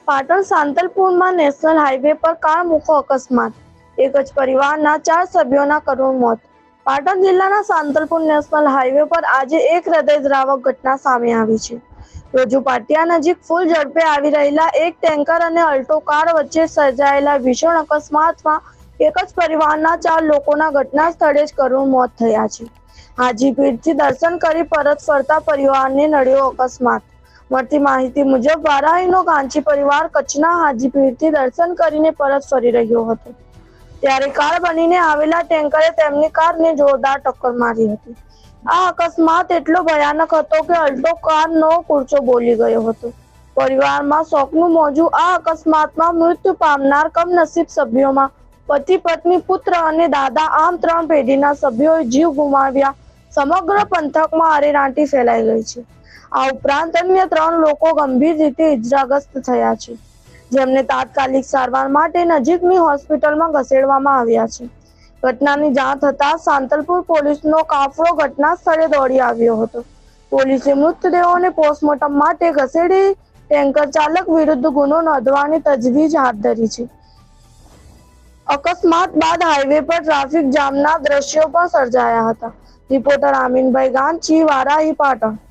Patan સાંતલપુરમાં national highway પર car મૂકો અકસ્માત, એક જ પરિવારના 4 સભ્યોના કરુણ મોત। પાટણ જિલ્લાના સાંતલપુર નેશનલ હાઈવે પર આજે એક હૃદયદ્રાવક ઘટના સામે આવી છે। રોજુ પાટિયા નજીક ફૂલ ઝડપે આવી રહેલા એક ટેન્કર અને અલ્ટો કાર વચ્ચે સર્જાયેલા ભીષણ અકસ્માતમાં એક જ પરિવારના 4 લોકોના ઘટના સ્થળે જ કરુણ મોત થયા છે। હાજીપીરથી દર્શન કરી પરત ફરતા પરિવારને નડ્યો અકસ્માત। મળતી માહિતી મુજબ વારાહીનો ગાંચી પરિવાર કચ્છના હાજીપીરથી દર્શન કરીને પરત ફરી રહ્યો હતો, ત્યારે કાર બનીને આવેલા ટેન્કરે તેમની કારને જોરદાર ટક્કર મારી હતી। આ અકસ્માત એટલો ભયાનક હતો કે અલ્ટો કારનો કૂરચો બોલી ગયો હતો। પરિવારમાં શોકનું મોજું। આ અકસ્માતમાં મૃત્યુ પામનાર કમનસીબ સભ્યોમાં પતિ, પત્ની, પુત્ર અને દાદા આમ 3 પેઢીના સભ્યોએ જીવ ગુમાવ્યા। સમગ્ર પંથકમાં અરેરાટી ફેલાઈ ગઈ છે। આ ઉપરાંત અન્ય 3 લોકો ગંભીર રીતે ઇજાગ્રસ્ત થયા છે, જેમને તાત્કાલિક સારવાર માટે નજીકની હોસ્પિટલમાં ખસેડવામાં આવ્યા છે। ઘટનાની જાણ થતાં સાંતલપુર પોલીસનો કાફલો ઘટના સ્થળે દોડી આવ્યો હતો। પોલીસે મૃતદેહોને પોસ્ટમોર્ટમ માટે ખસેડી ટેન્કર ચાલક વિરુદ્ધ ગુનો નોંધવાની તજવીજ હાથ ધરી છે। અકસ્માત બાદ હાઈવે પર ટ્રાફિક જામના દ્રશ્યો પણ સર્જાયા હતા। રિપોર્ટર આમીનભાઈ ગાંચી, વારાહી, પાટણ।